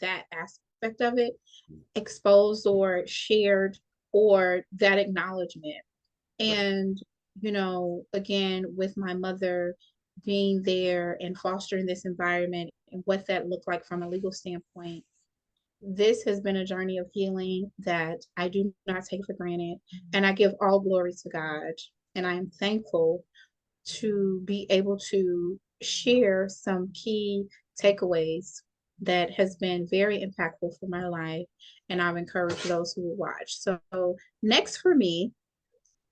that aspect of it exposed or shared, or that acknowledgement. Right. And, again, with my mother being there and fostering this environment and what that looked like from a legal standpoint, this has been a journey of healing that I do not take for granted. And I give all glory to God. And I am thankful to be able to share some key takeaways that has been very impactful for my life. And I've encouraged those who will watch. So next for me,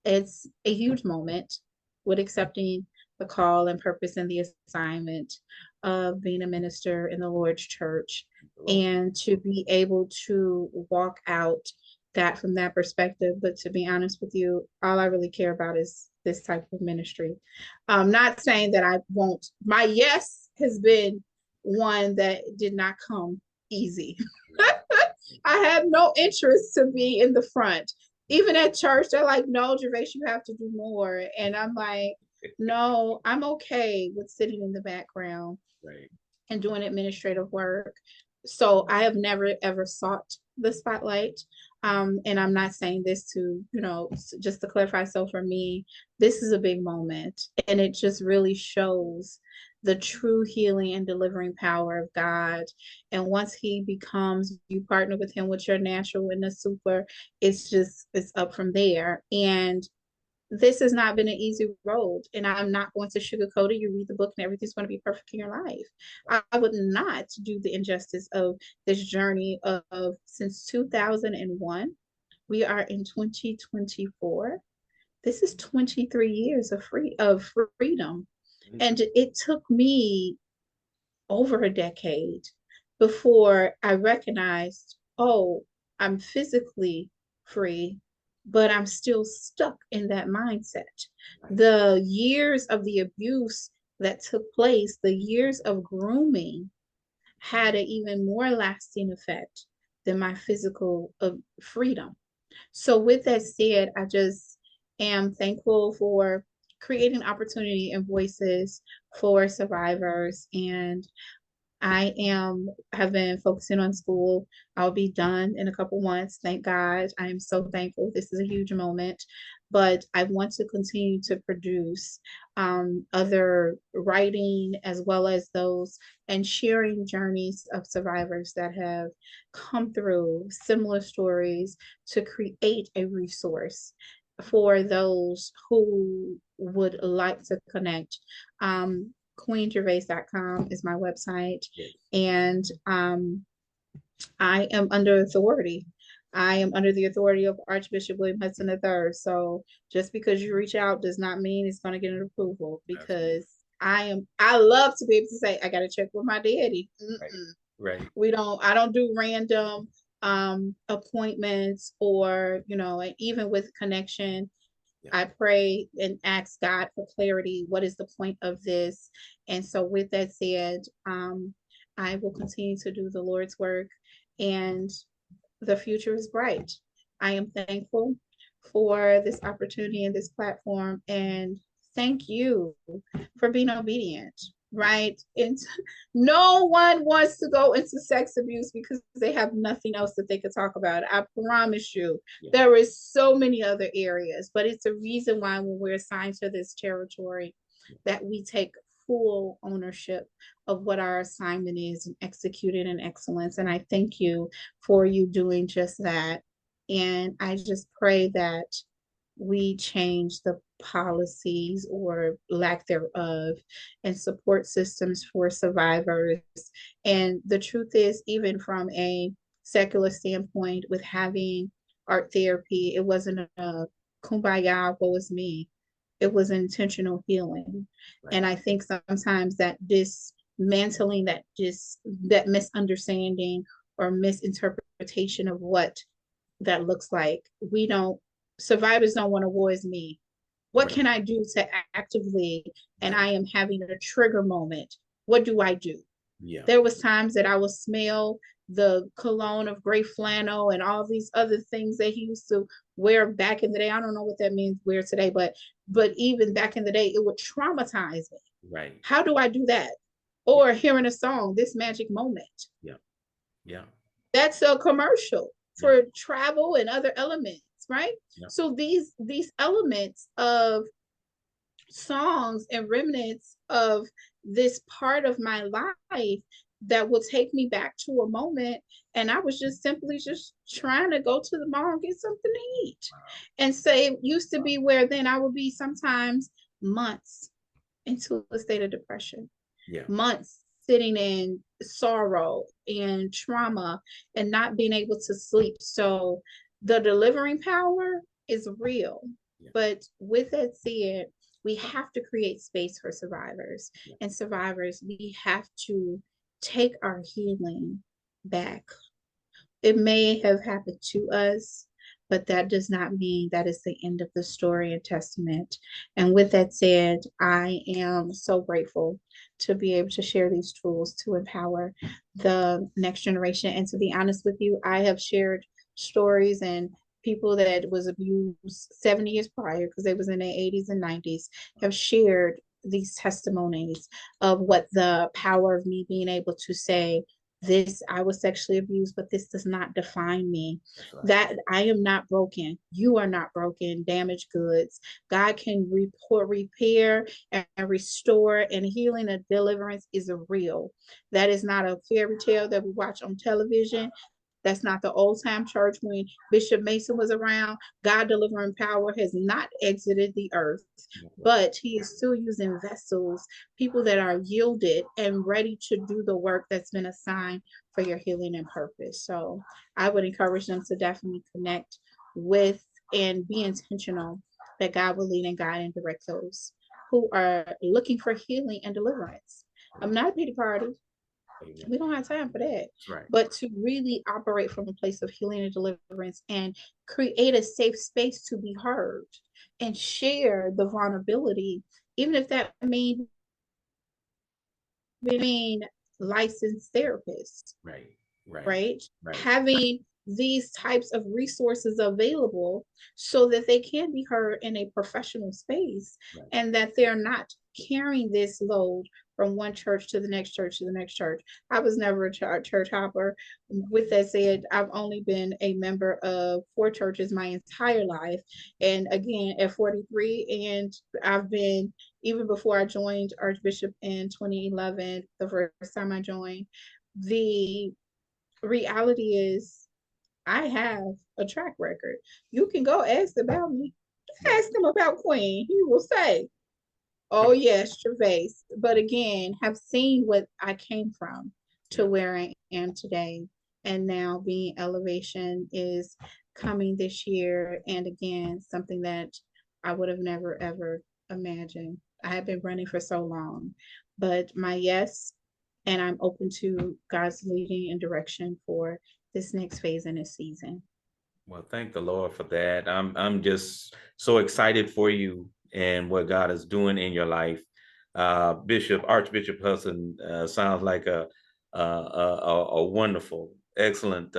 it's a huge moment with accepting the call and purpose and the assignment of being a minister in the Lord's church, and to be able to walk out that from that perspective. But to be honest with you, all I really care about is this type of ministry. I'm not saying that I won't. My yes has been one that did not come easy. I have no interest to be in the front. Even at church, they're like, no, GerVaise, you have to do more. And I'm like, no, I'm okay with sitting in the background, Right. and doing administrative work. So I have never ever sought the spotlight. And I'm not saying this to, just to clarify. So for me, this is a big moment, and it just really shows the true healing and delivering power of God. And once He becomes, you partner with Him with your natural and the super, it's up from there. And this has not been an easy road, and I'm not going to sugarcoat it. You read the book and everything's going to be perfect in your life. I would not do the injustice of this journey of since 2001. We are in 2024. This is 23 years of freedom. And it took me over a decade before I recognized, oh, I'm physically free, but I'm still stuck in that mindset. The years of the abuse that took place, the years of grooming, had an even more lasting effect than my physical freedom. So, with that said, I just am thankful for creating opportunity and voices for survivors. And have been focusing on school. I'll be done in a couple months. Thank God. I am so thankful. This is a huge moment, but I want to continue to produce other writing as well as those, and sharing journeys of survivors that have come through similar stories, to create a resource for those who would like to connect. QueenGerVaise.com is my website. Yes. And I am under authority. I am under the authority of Archbishop William Hudson III. So just because you reach out does not mean it's going to get an approval, because I love to be able to say, I got to check with my daddy. Right. I don't do random appointments, or, and even with connection, I pray and ask God for clarity. What is the point of this? And so with that said, I will continue to do the Lord's work, and the future is bright. I am thankful for this opportunity and this platform, and thank you for being obedient. Right. And no one wants to go into sex abuse because they have nothing else that they could talk about. I promise you, there is so many other areas, but it's a reason why when we're assigned to this territory, that we take full ownership of what our assignment is and execute it in excellence. And I thank you for you doing just that. And I just pray that we change the policies or lack thereof, and support systems for survivors. And the truth is, even from a secular standpoint, with having art therapy, it wasn't a kumbaya, woe is me. It was intentional healing. Right. And I think sometimes that dismantling that misunderstanding or misinterpretation of what that looks like, survivors don't want to woe is me. What can I do to actively, and I am having a trigger moment, what do I do? Yeah. There was times that I would smell the cologne of gray flannel and all these other things that he used to wear back in the day. I don't know what that means wear today, but even back in the day, it would traumatize me. Right. How do I do that? Or hearing a song, This Magic Moment. Yeah. That's a commercial for travel and other elements, right? Yeah. So these elements of songs and remnants of this part of my life that will take me back to a moment, and I was just simply just trying to go to the mall and get something to eat. And say it used to be where then I would be sometimes months into a state of depression, Yeah. months sitting in sorrow and trauma and not being able to sleep. So the delivering power is real. Yeah. But with that said, we have to create space for survivors. Yeah. And survivors, we have to take our healing back. It may have happened to us, but that does not mean that is the end of the story and testament. And with that said, I am so grateful to be able to share these tools to empower the next generation. And to be honest with you, I have shared stories and people that was abused 70 years prior, because they was in their 80s and 90s, have shared these testimonies of what the power of me being able to say, this, I was sexually abused, but this does not define me. Right. That I am not broken. You are not broken, damaged goods. God can repair and restore, and healing and deliverance is a real. That is not a fairy tale that we watch on television. That's not the old time church when Bishop Mason was around. God delivering power has not exited the earth, but he is still using vessels, people that are yielded and ready to do the work that's been assigned for your healing and purpose. So I would encourage them to definitely connect with and be intentional that God will lead and guide and direct those who are looking for healing and deliverance. I'm not a pity party. We don't have time for that. Right. But to really operate from a place of healing and deliverance and create a safe space to be heard and share the vulnerability, even if that means being licensed therapists. Right. Right. Having these types of resources available so that they can be heard in a professional space, right, and that they're not carrying this load from one church to the next church to the next church. I was never a church hopper. With that said, I've only been a member of 4 churches my entire life. And again, at 43, and I've been, even before I joined Archbishop in 2011, the first time I joined, the reality is I have a track record. You can go ask about me. Ask him about Queen. He will say, oh yes, GerVaise. But again, have seen what I came from to where I am today. And now being Elevation is coming this year. And again, something that I would have never, ever imagined. I have been running for so long. But my yes, and I'm open to God's leading and direction for this next phase in this season. Well, thank the Lord for that. I'm just so excited for you and what God is doing in your life. Archbishop Hudson sounds like a wonderful, excellent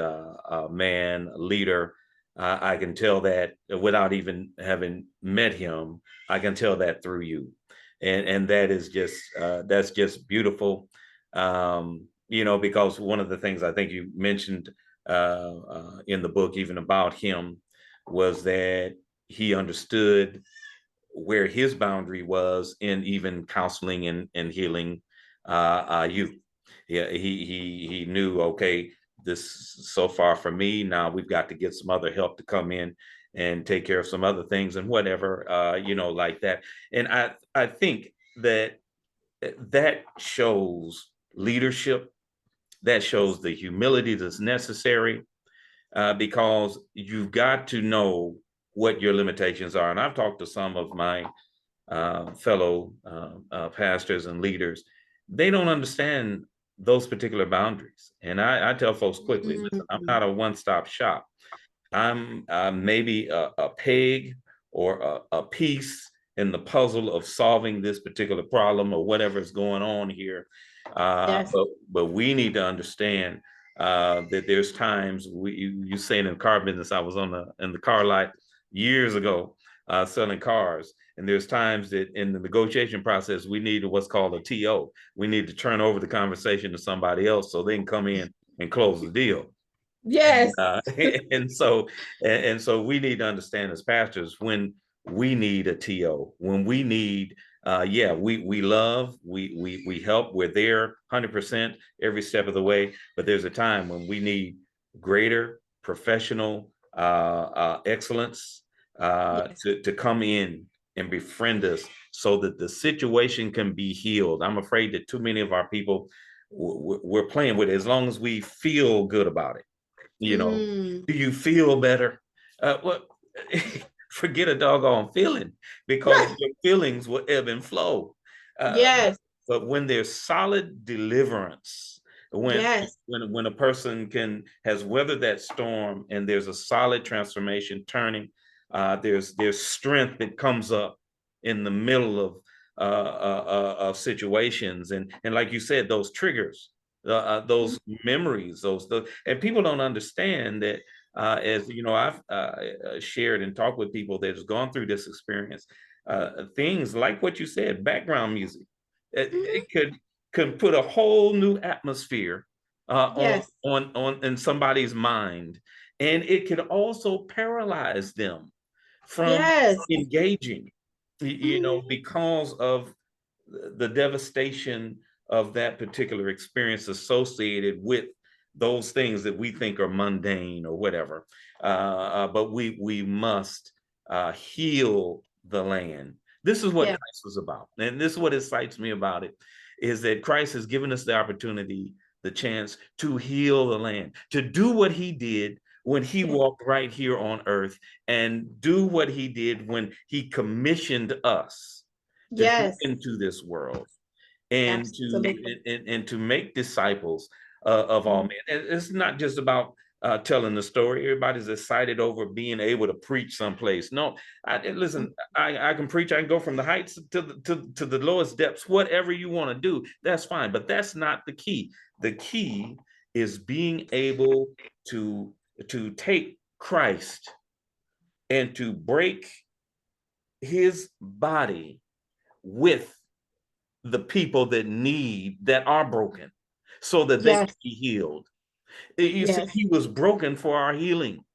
man, leader. I can tell that without even having met him. I can tell that through you, and that is just that's just beautiful. Because one of the things I think you mentioned in the book, even about him, was that he understood where his boundary was in even counseling and healing youth. Yeah, he knew, okay, this so far for me. Now we've got to get some other help to come in and take care of some other things and whatever, like that. And I think that shows leadership. That shows the humility that's necessary, because you've got to know what your limitations are. And I've talked to some of my fellow pastors and leaders. They don't understand those particular boundaries. And I tell folks quickly, listen, I'm not a one-stop shop. I'm maybe a peg or a piece in the puzzle of solving this particular problem or whatever is going on here. Yes. But we need to understand that there's times you saying in the car business, I was in the car lot years ago selling cars. And there's times that in the negotiation process, we need what's called a TO. We need to turn over the conversation to somebody else so they can come in and close the deal. Yes. And so we need to understand as pastors when we need a TO, when we need yeah, we love, we help, we're there 100% every step of the way, but there's a time when we need greater professional excellence Yes. to come in and befriend us so that the situation can be healed. I'm afraid that too many of our people, we're playing with it as long as we feel good about it. You know, Mm. do you feel better? Well, forget a doggone feeling, because Right. your feelings will ebb and flow. Uh, Yes. but when there's solid deliverance, when Yes. when a person has weathered that storm and there's a solid transformation turning, there's strength that comes up in the middle of situations, and like you said, those triggers, those memories, and people don't understand that. As you know, I've shared and talked with people that has gone through this experience. Things like what you said, background music, Mhm. it could put a whole new atmosphere Yes. on in somebody's mind, and it could also paralyze them from Yes. engaging. You Mhm. know, because of the devastation of that particular experience associated with those things that we think are mundane or whatever. But we must heal the land. This is what Yes. Christ was about, and this is what excites me about it: is that Christ has given us the opportunity, the chance to heal the land, to do what He did when He Yes. walked right here on earth, and do what He did when He commissioned us to go Yes. into this world and Absolutely. to make disciples of all Mhm. men. And it's not just about telling the story. Everybody's excited over being able to preach someplace. No, listen. I can preach. I can go from the heights to the lowest depths. Whatever you want to do, that's fine. But that's not the key. The key is being able to take Christ and to break His body with the people that are broken, so that they can Yes. be healed. You see, Yes. He was broken for our healing.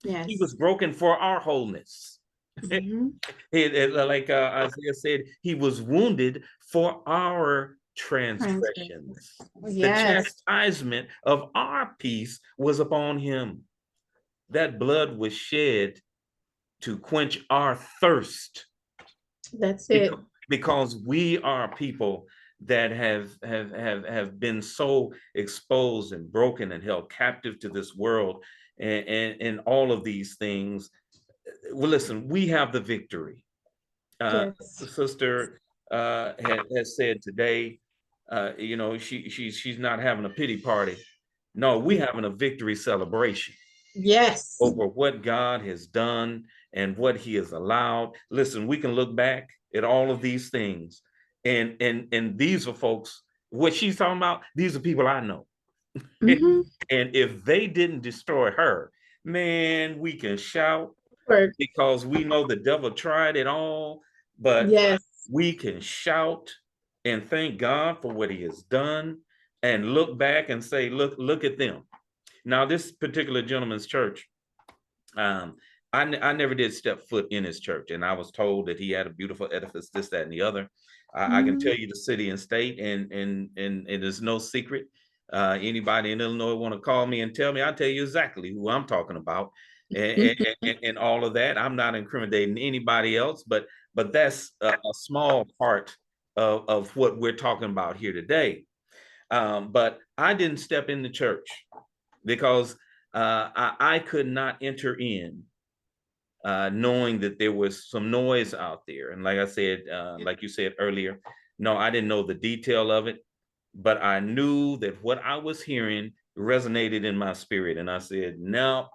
He was Yes. broken for our wholeness. Mhm. Like Isaiah said, He was wounded for our Transgression. transgressions. The Yes. chastisement of our peace was upon Him. That blood was shed to quench our thirst, That's it. because we are people that have been so exposed and broken and held captive to this world, and all of these things. Well, listen, we have the victory. Yes. Sister has said today, you know, she's not having a pity party. No, we having a victory celebration Yes. over what God has done and what He has allowed. Listen, we can look back at all of these things, and these are folks. What she's talking about, these are people I know. Mhm. And if they didn't destroy her, man, we can shout, Word. because we know the devil tried it all, but Yes. we can shout and thank God for what He has done, and look back and say, look at them. Now, this particular gentleman's church, um, I never did step foot in his church, and I was told that he had a beautiful edifice, this, that, and the other. I can tell Mhm. you the city and state, and it is no secret. Anybody in Illinois want to call me and tell me, I'll tell you exactly who I'm talking about, and all of that. I'm not incriminating anybody else, but that's a small part of what we're talking about here today. But I didn't step in the church because I could not enter in, knowing that there was some noise out there. And like I said, like you said earlier, no, I didn't know the detail of it, but I knew that what I was hearing resonated in my spirit. And I said, no,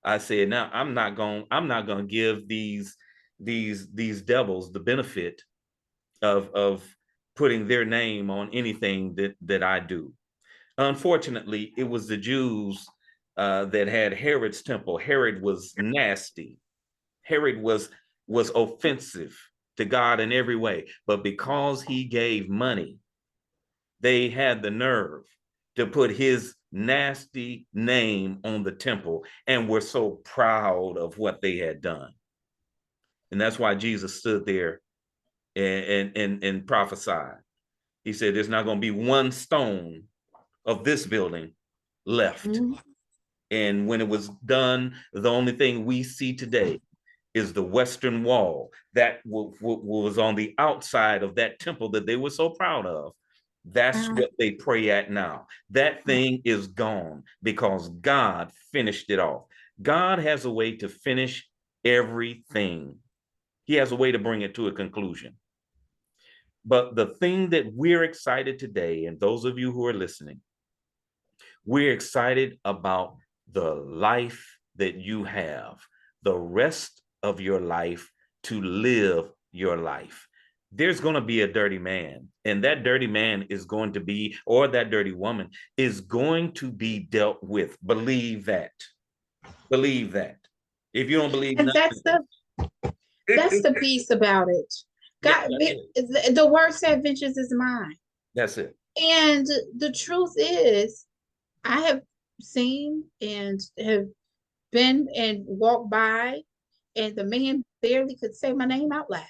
I'm not going to give these devils the benefit of putting their name on anything that I do. Unfortunately, it was the Jews that had Herod's temple. Herod was nasty. Herod was offensive to God in every way, but because he gave money, they had the nerve to put his nasty name on the temple and were so proud of what they had done. And that's why Jesus stood there and prophesied. He said, there's not going to be one stone of this building left. Mm-hmm. And when it was done, the only thing we see today is the Western Wall that was on the outside of that temple that they were so proud of. That's what they pray at now. That thing is gone because God finished it off. God has a way to finish everything. He has a way to bring it to a conclusion. But the thing that we're excited today, and those of you who are listening, we're excited about the life that you have, the rest of your life to live your life. There's going to be a dirty man, and that dirty man is going to be, or that dirty woman is going to be dealt with. Believe that. Believe that. If you don't believe and nothing, that's the piece about it. God, the word said, vengeance is mine. That's it. And the truth is, I have seen and have been and walked by, and the man barely could say my name out loud.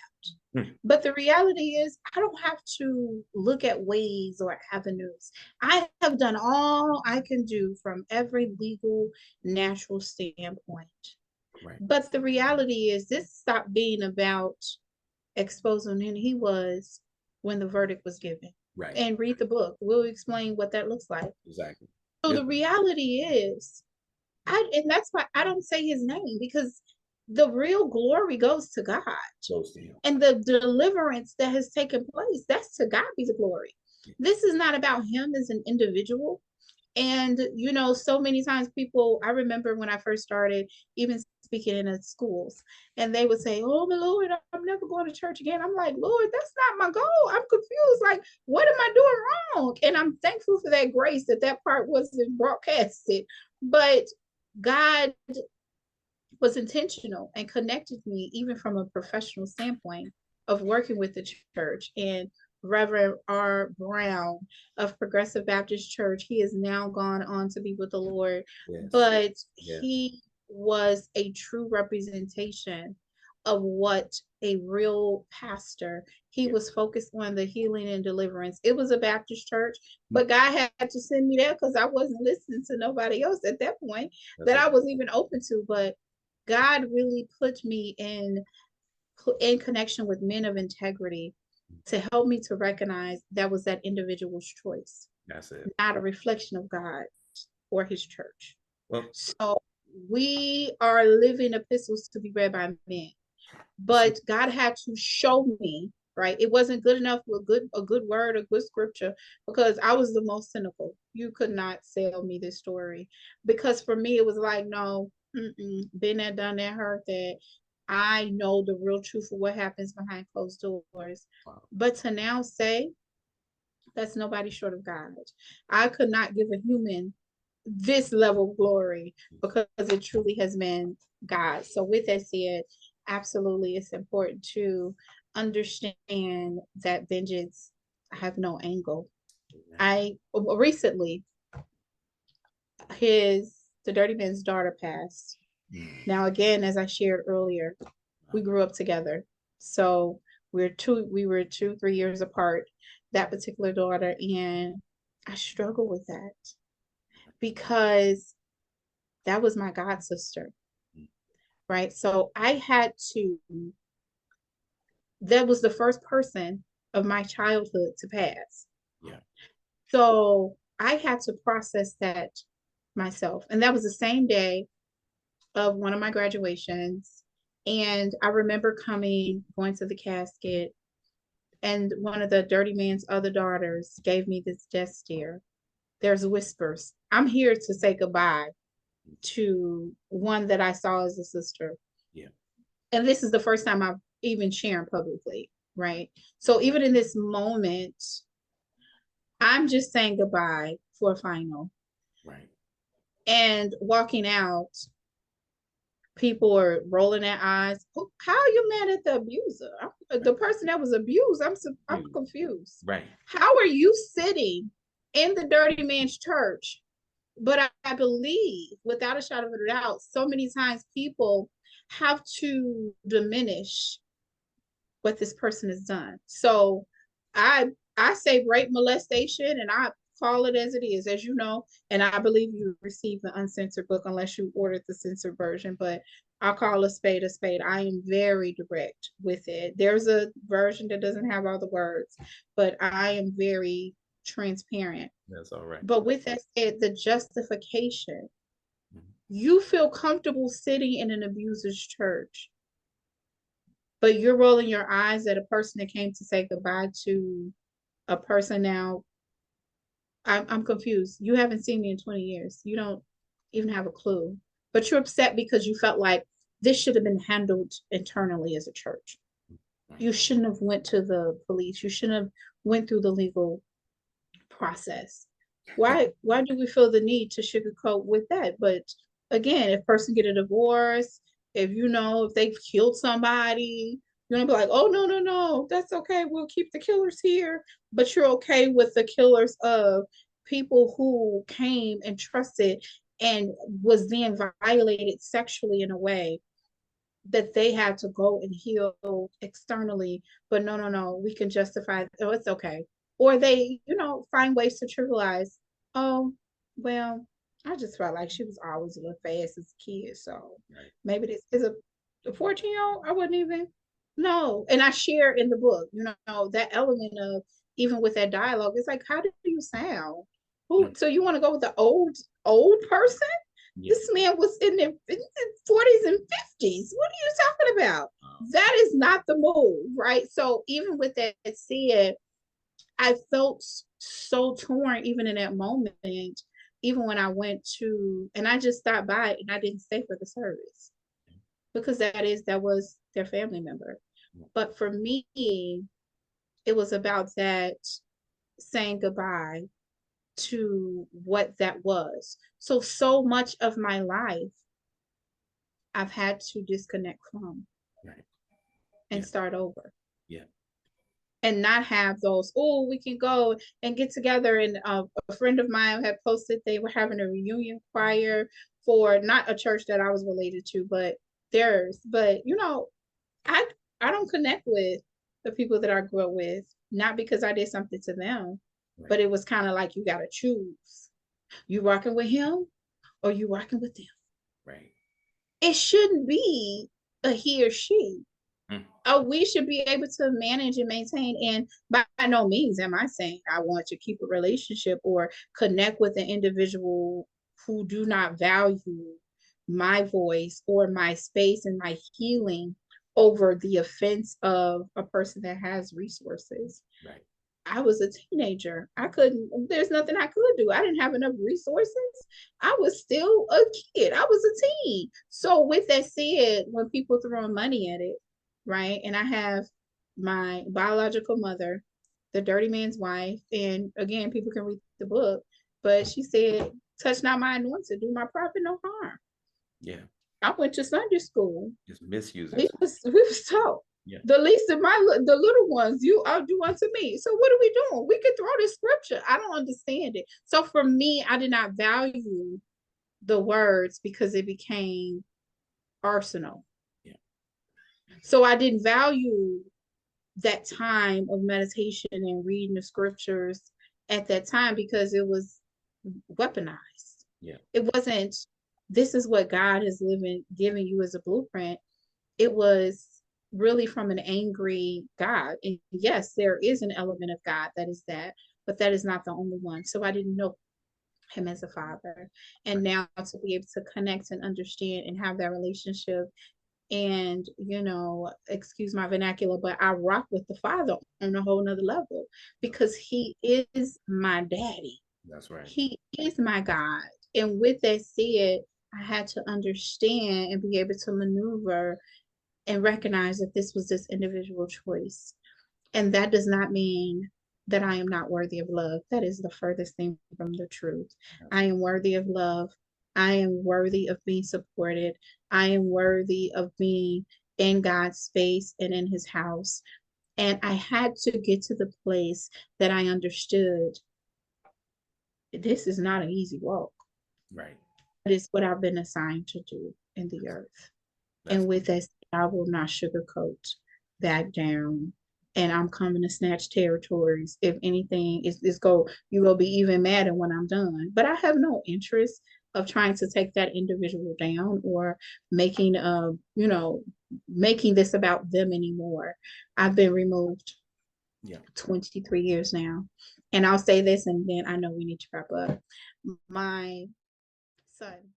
But the reality is, I don't have to look at ways or avenues. I have done all I can do from every legal, natural standpoint. Right. But the reality is, this stopped being about exposing who he was when the verdict was given. Right. And read the book. We'll explain what that looks like. Exactly. So the reality is, and that's why I don't say his name, because the real glory goes to God. And the deliverance that has taken place, that's to God be the glory. This is not about him as an individual. And, you know, so many times people, I remember when I first started even speaking in the schools, and they would say, oh, my Lord, I'm never going to church again. I'm like, Lord, that's not my goal. I'm confused. Like, what am I doing wrong? And I'm thankful for that grace that part wasn't broadcasted. But God was intentional and connected me even from a professional standpoint of working with the church. And Reverend R. Brown of Progressive Baptist Church, he has now gone on to be with the Lord. Yes. But he was a true representation of what a real pastor, he was focused on the healing and deliverance. It was a Baptist church, but God had to send me there because I wasn't listening to nobody else at that point that I was even open to. But God really put me in connection with men of integrity to help me to recognize that was that individual's choice. That's it. Not a reflection of God or his church. Well, so we are living epistles to be read by men. But God had to show me, right? It wasn't good enough with a good word, a good scripture, because I was the most cynical. You could not sell me this story. Because for me, it was like, no, been there, done that, heard that. I know the real truth of what happens behind closed doors. Wow. But to now say, that's nobody short of God. I could not give a human this level of glory because it truly has been God. So with that said, absolutely, it's important to understand that vengeance have no angle. I recently, the dirty man's daughter passed. Now, again, as I shared earlier, we grew up together. So we were 3 years apart, that particular daughter. And I struggle with that because that was my god sister, right? So that was the first person of my childhood to pass. Yeah. So I had to process that myself. And that was the same day of one of my graduations. And I remember going to the casket, and one of the dirty man's other daughters gave me this death stare. There's whispers. I'm here to say goodbye to one that I saw as a sister. Yeah. And this is the first time I've even shared publicly, right? So even in this moment, I'm just saying goodbye for a final. Right. And walking out, people are rolling their eyes. How are you mad at the abuser? The person that was abused, I'm confused. Right. How are you sitting in the dirty man's church But I believe, without a shadow of a doubt, so many times people have to diminish what this person has done. So I I say rape molestation, and I call it as it is, as you know, and I believe you received the uncensored book unless you ordered the censored version, but I'll call a spade a spade. I am very direct with it. There's a version that doesn't have all the words, but I am very transparent. That's all right. But with that said, the justification, Mhm. you feel comfortable sitting in an abuser's church, but you're rolling your eyes at a person that came to say goodbye to a person. Now I'm confused. You haven't seen me in 20 years. You don't even have a clue. But you're upset because you felt like this should have been handled internally as a church. You shouldn't have went to the police. You shouldn't have went through the legal process. Why do we feel the need to sugarcoat with that? But again, if person get a divorce, if they've killed somebody, you're gonna be like, oh no, no, no, that's okay. We'll keep the killers here. But you're okay with the killers of people who came and trusted and was then violated sexually in a way that they had to go and heal externally. But no, no, no, we can justify, oh, it's okay. Or they, find ways to trivialize. Oh, well, I just felt like she was always a little fast as a kid. So Right. maybe this is a 14-year-old. I wouldn't even no. And I share in the book, that element of even with that dialogue, it's like, how do you sound? So you want to go with the old person? Yeah. This man was in their 40s and 50s. What are you talking about? That is not the move, right? So even with that said, I felt so torn even in that moment, even when I went to, and I just stopped by and I didn't stay for the service because that was their family member. But for me, it was about that saying goodbye to what that was. So much of my life I've had to disconnect from Right. and Yeah. start over. Yeah. And not have those, oh, we can go and get together. And a friend of mine had posted they were having a reunion choir for not a church that I was related to, but theirs. But I I don't connect with the people that I grew up with, not because I did something to them, Right. but it was kind of like you gotta choose. You rocking with him or you rocking with them. Right. It shouldn't be a he or she. We should be able to manage and maintain. And by no means am I saying I want to keep a relationship or connect with an individual who do not value my voice or my space and my healing over the offense of a person that has resources. Right. I was a teenager. There's nothing I could do. I didn't have enough resources. I was still a kid. I was a teen. So with that said, when people throwing money at it, right? And I have my biological mother, the dirty man's wife, and again, people can read the book, but she said, touch not my anointed, do my prophet no harm. Yeah. I went to Sunday school. Just misusing. We was taught. Yeah. The least of the little ones, you are do unto me. So what are we doing? We could throw this scripture. I don't understand it. So for me, I did not value the words because it became arsenal. Yeah. So I didn't value that time of meditation and reading the scriptures at that time because it was weaponized. Yeah. It wasn't, this is what God is giving you as a blueprint. It was really from an angry God. And yes, there is an element of God that is that, but that is not the only one. So I didn't know him as a father. And now to be able to connect and understand and have that relationship and excuse my vernacular, but I rock with the father on a whole nother level because he is my daddy. That's right. He is my God. And with that said, I had to understand and be able to maneuver and recognize that this was this individual choice. And that does not mean that I am not worthy of love. That is the furthest thing from the truth. I am worthy of love. I am worthy of being supported. I am worthy of being in God's space and in his house. And I had to get to the place that I understood this is not an easy walk. Right. That is what I've been assigned to do in the earth. That's And with that, I will not sugarcoat, back down, and I'm coming to snatch territories. If anything, is go you will be even madder when I'm done. But I have no interest of trying to take that individual down or making making this about them anymore. I've been removed yeah. 23 years now. And I'll say this and then I know we need to wrap up. My son